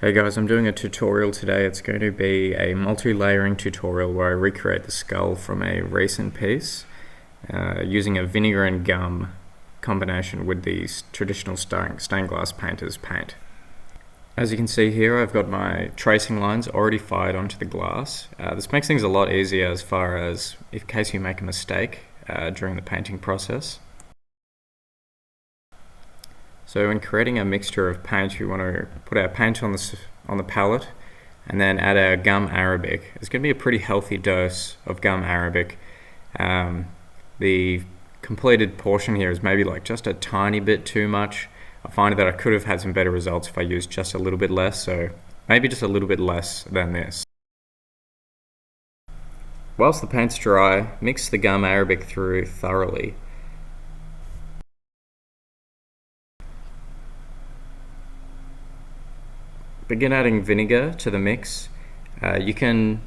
Hey guys, I'm doing a tutorial today. It's going to be a multi-layering tutorial where I recreate the skull from a recent piece using a vinegar and gum combination with the traditional stained glass painter's paint. As you can see here, I've got my tracing lines already fired onto the glass. This makes things a lot easier as far as in case you make a mistake during the painting process. So in creating a mixture of paint, we want to put our paint on the palette and then add our gum arabic. It's going to be a pretty healthy dose of gum arabic. The completed portion here is maybe like just a tiny bit too much. I find that I could have had some better results if I used just a little bit less, so maybe just a little bit less than this. Whilst the paint's dry, mix the gum arabic through thoroughly. Begin adding vinegar to the mix. You can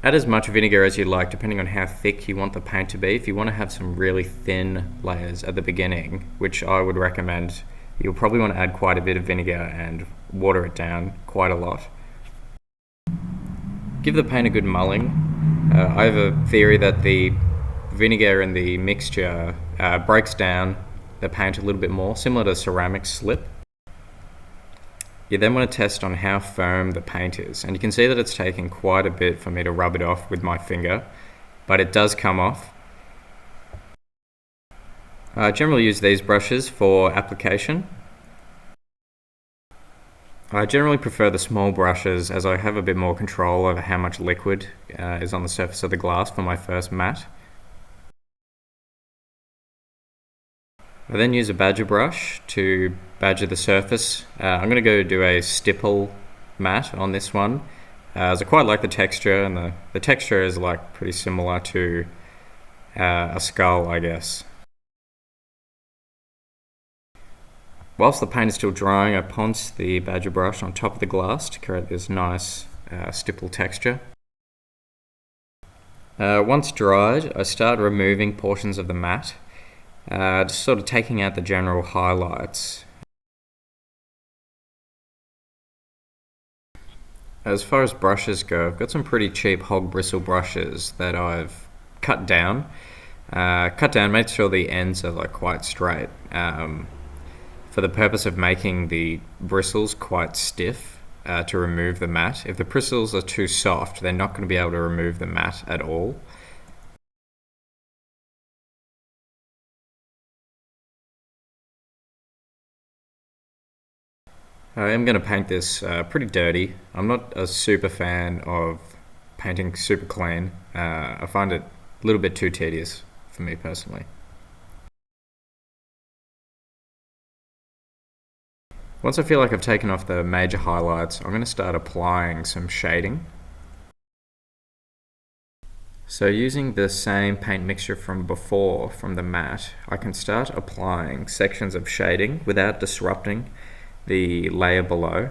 add as much vinegar as you like depending on how thick you want the paint to be. If you want to have some really thin layers at the beginning, which I would recommend, you'll probably want to add quite a bit of vinegar and water it down quite a lot. Give the paint a good mulling. I have a theory that the vinegar in the mixture breaks down the paint a little bit more, similar to ceramic slip. You then want to test on how firm the paint is, and you can see that it's taking quite a bit for me to rub it off with my finger, but it does come off. I generally use these brushes for application. I generally prefer the small brushes as I have a bit more control over how much liquid is on the surface of the glass for my first matte. I then use a badger brush to badger the surface. I'm going to go do a stipple matte on this one, as I quite like the texture, and the texture is like pretty similar to a skull, I guess. Whilst the paint is still drying, I ponce the badger brush on top of the glass to create this nice stipple texture. Once dried, I start removing portions of the matte. Just sort of taking out the general highlights. As far as brushes go, I've got some pretty cheap hog bristle brushes that I've cut down. Made sure the ends are like quite straight for the purpose of making the bristles quite stiff to remove the matte. If the bristles are too soft, they're not going to be able to remove the matte at all. I am going to paint this pretty dirty. I'm not a super fan of painting super clean. I find it a little bit too tedious for me personally. Once I feel like I've taken off the major highlights, I'm going to start applying some shading. So using the same paint mixture from before, from the matte, I can start applying sections of shading without disrupting the layer below.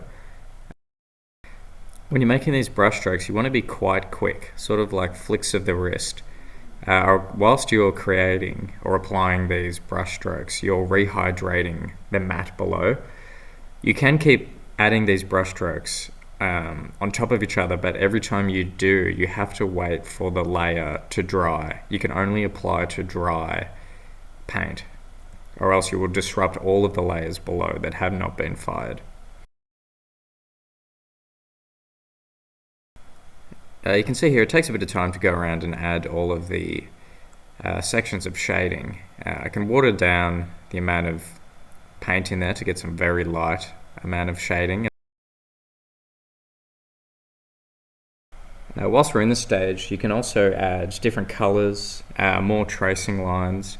When you're making these brush strokes, you want to be quite quick, sort of like flicks of the wrist. Whilst you're creating or applying these brush strokes, you're rehydrating the matte below. You can keep adding these brush strokes on top of each other, but every time you do, you have to wait for the layer to dry. You can only apply to dry paint, or else you will disrupt all of the layers below that have not been fired. You can see here it takes a bit of time to go around and add all of the sections of shading. I can water down the amount of paint in there to get some very light amount of shading. Whilst we're in this stage, you can also add different colors, more tracing lines,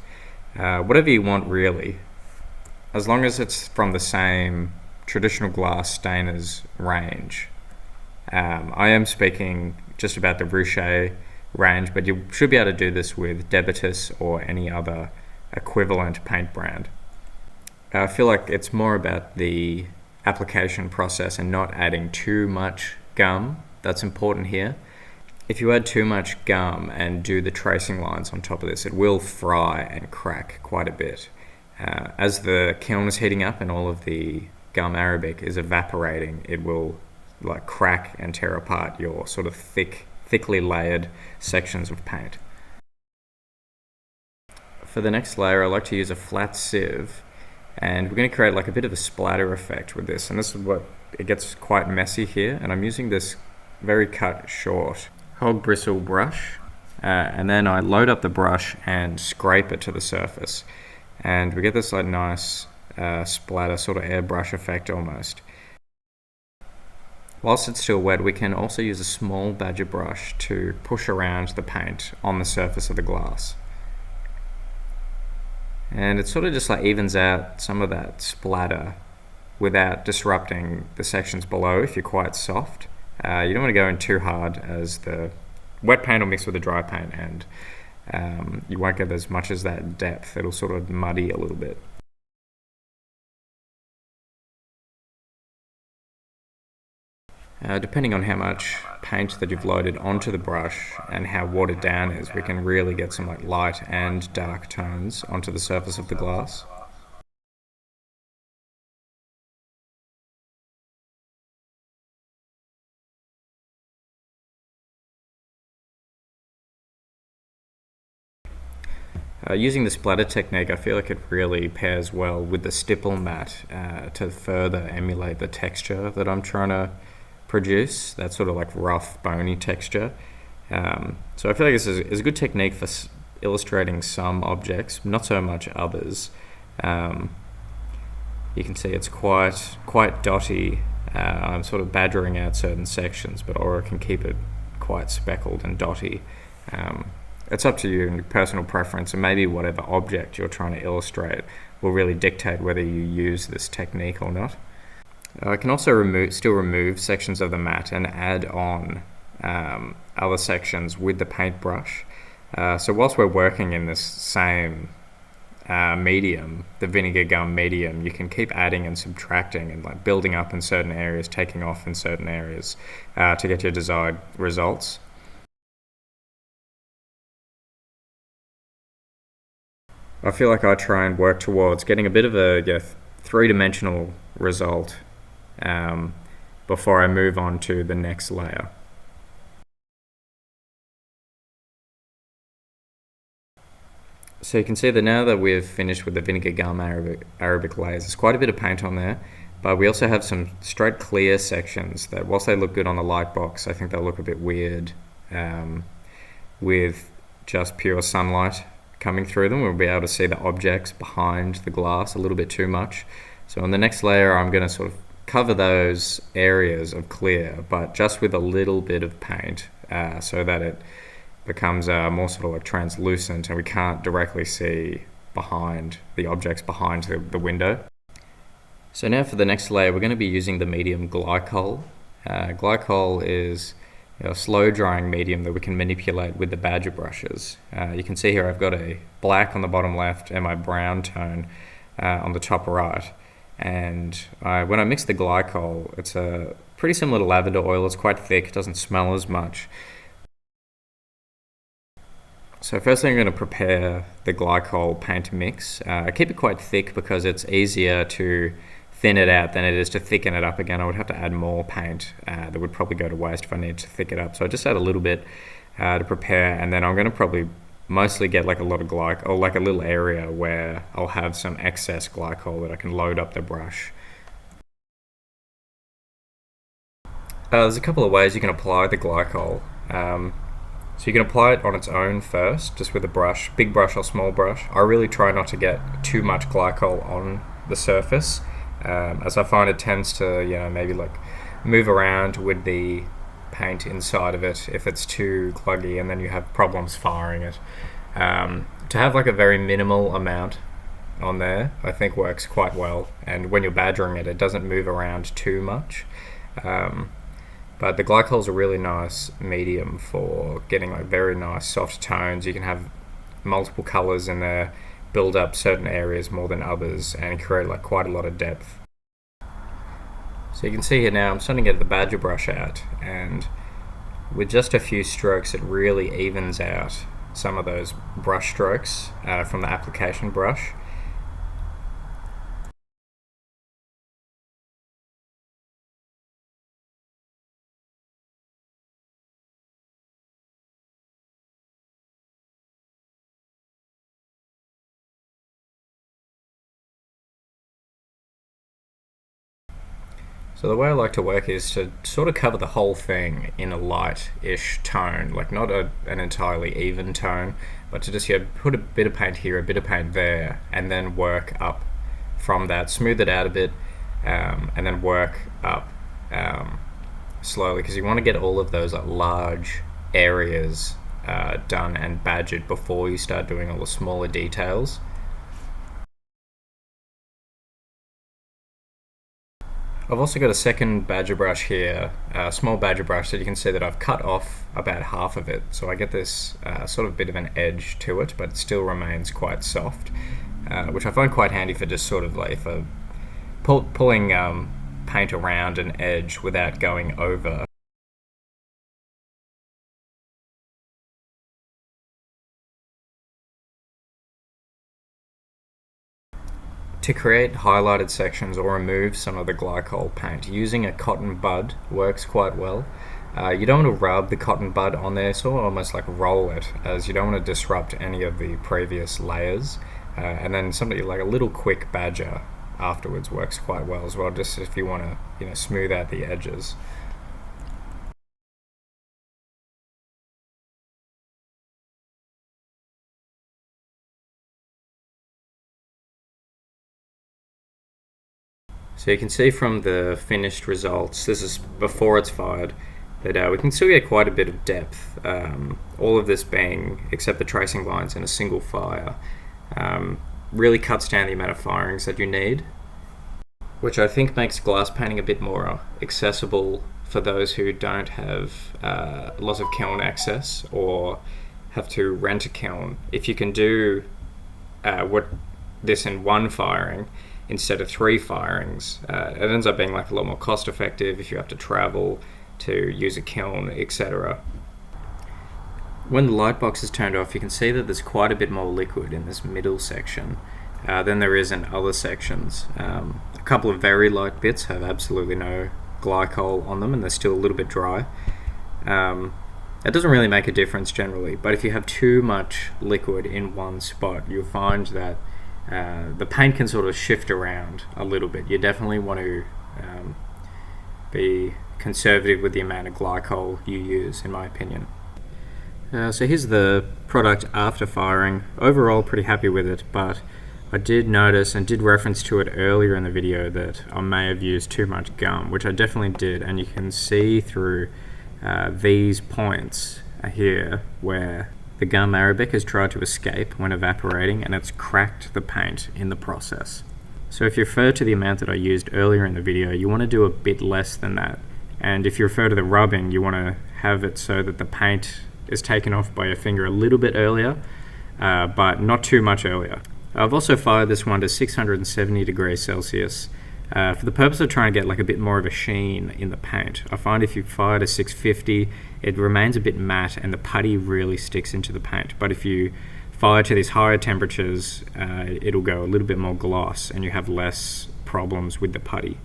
whatever you want really, as long as it's from the same traditional glass stainers range. I am speaking just about the Rouchet range, but you should be able to do this with Debitus or any other equivalent paint brand. I feel like it's more about the application process and not adding too much gum. That's important here. If you add too much gum and do the tracing lines on top of this, it will fry and crack quite a bit. As the kiln is heating up and all of the gum arabic is evaporating, it will like crack and tear apart your sort of thickly layered sections of paint. For the next layer, I like to use a flat sieve, and we're going to create like a bit of a splatter effect with this, and this is what it gets quite messy here, and I'm using this very cut short hog bristle brush, and then I load up the brush and scrape it to the surface, and we get this like nice splatter sort of airbrush effect almost. Whilst it's still wet, we can also use a small badger brush to push around the paint on the surface of the glass. And it sort of just like evens out some of that splatter without disrupting the sections below if you're quite soft. You don't want to go in too hard, as the wet paint will mix with the dry paint, and you won't get as much as that depth. It'll sort of muddy a little bit. Depending on how much paint that you've loaded onto the brush and how watered down it is, we can really get some like light and dark tones onto the surface of the glass. Using the splatter technique, I feel like it really pairs well with the stipple matte to further emulate the texture that I'm trying to produce, that sort of like rough, bony texture. So I feel like this is a good technique for illustrating some objects, not so much others. You can see it's quite dotty. I'm sort of badgering out certain sections, but or I can keep it quite speckled and dotty. It's up to you and your personal preference, and maybe whatever object you're trying to illustrate will really dictate whether you use this technique or not. I can also still remove sections of the matte and add on other sections with the paintbrush. So whilst we're working in this same medium, the vinegar gum medium, you can keep adding and subtracting and like building up in certain areas, taking off in certain areas to get your desired results. I feel like I try and work towards getting a bit of a three-dimensional result before I move on to the next layer. So you can see that now that we've finished with the vinegar gum Arabic layers, there's quite a bit of paint on there, but we also have some straight clear sections that, whilst they look good on the light box, I think they'll look a bit weird with just pure sunlight coming through them. We'll be able to see the objects behind the glass a little bit too much. So on the next layer, I'm going to sort of cover those areas of clear, but just with a little bit of paint so that it becomes more sort of like translucent and we can't directly see behind the objects behind the window. So now for the next layer, we're going to be using the medium glycol. Glycol is a slow drying medium that we can manipulate with the badger brushes. You can see here I've got a black on the bottom left and my brown tone on the top right. And when I mix the glycol, it's a pretty similar to lavender oil. It's quite thick, it doesn't smell as much. So first thing, I'm going to prepare the glycol paint mix. I keep it quite thick because it's easier to thin it out than it is to thicken it up again. I would have to add more paint that would probably go to waste if I need to thicken it up. So I just add a little bit to prepare, and then I'm going to probably mostly get like a lot of glycol, or like a little area where I'll have some excess glycol that I can load up the brush. There's a couple of ways you can apply the glycol. So you can apply it on its own first, just with a brush, big brush or small brush. I really try not to get too much glycol on the surface, as I find it tends to, maybe like move around with the paint inside of it if it's too gluggy, and then you have problems firing it. To have like a very minimal amount on there, I think works quite well, and when you're badgering it, it doesn't move around too much. But the glycol is a really nice medium for getting like very nice soft tones. You can have multiple colors in there, build up certain areas more than others, and create like quite a lot of depth. So you can see here now I'm starting to get the badger brush out, and with just a few strokes it really evens out some of those brush strokes from the application brush. So the way I like to work is to sort of cover the whole thing in a light-ish tone, like not an entirely even tone, but to just put a bit of paint here, a bit of paint there, and then work up from that, smooth it out a bit, and then work up slowly, because you want to get all of those large areas done and badgered before you start doing all the smaller details. I've also got a second badger brush here, a small badger brush that you can see that I've cut off about half of it, so I get this sort of bit of an edge to it, but it still remains quite soft, which I find quite handy for just sort of like for pulling paint around an edge without going over. To create highlighted sections or remove some of the glycol paint, using a cotton bud works quite well. You don't want to rub the cotton bud on there, so almost like roll it, as you don't want to disrupt any of the previous layers. And then something like a little quick badger afterwards works quite well as well, just if you want to smooth out the edges. So you can see from the finished results, this is before it's fired, that we can still get quite a bit of depth. All of this being, except the tracing lines, in a single fire, really cuts down the amount of firings that you need, which I think makes glass painting a bit more accessible for those who don't have lots of kiln access or have to rent a kiln. If you can do this in one firing instead of 3 firings, it ends up being like a lot more cost effective if you have to travel to use a kiln, etc. When the light box is turned off, you can see that there's quite a bit more liquid in this middle section than there is in other sections. A couple of very light bits have absolutely no glycol on them and they're still a little bit dry. It doesn't really make a difference generally, but if you have too much liquid in one spot, you'll find that the paint can sort of shift around a little bit. You definitely want to be conservative with the amount of glycol you use, in my opinion. So here's the product after firing. Overall, pretty happy with it, but I did notice and did reference to it earlier in the video that I may have used too much gum, which I definitely did, and you can see through these points here where the gum arabic has tried to escape when evaporating, and it's cracked the paint in the process. So if you refer to the amount that I used earlier in the video, you want to do a bit less than that. And if you refer to the rubbing, you want to have it so that the paint is taken off by your finger a little bit earlier, but not too much earlier. I've also fired this one to 670 degrees Celsius for the purpose of trying to get like a bit more of a sheen in the paint. I find if you fire to 650, it remains a bit matte and the putty really sticks into the paint. But if you fire to these higher temperatures, it'll go a little bit more gloss and you have less problems with the putty.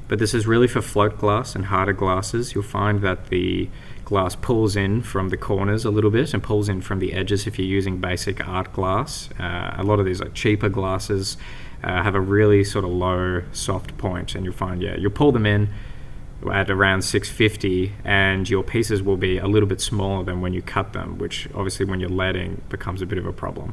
But this is really for float glass and harder glasses. You'll find that the glass pulls in from the corners a little bit and pulls in from the edges if you're using basic art glass. A lot of these like cheaper glasses have a really sort of low soft point, and you'll find you'll pull them in at around 650 and your pieces will be a little bit smaller than when you cut them, which obviously when you're leading becomes a bit of a problem.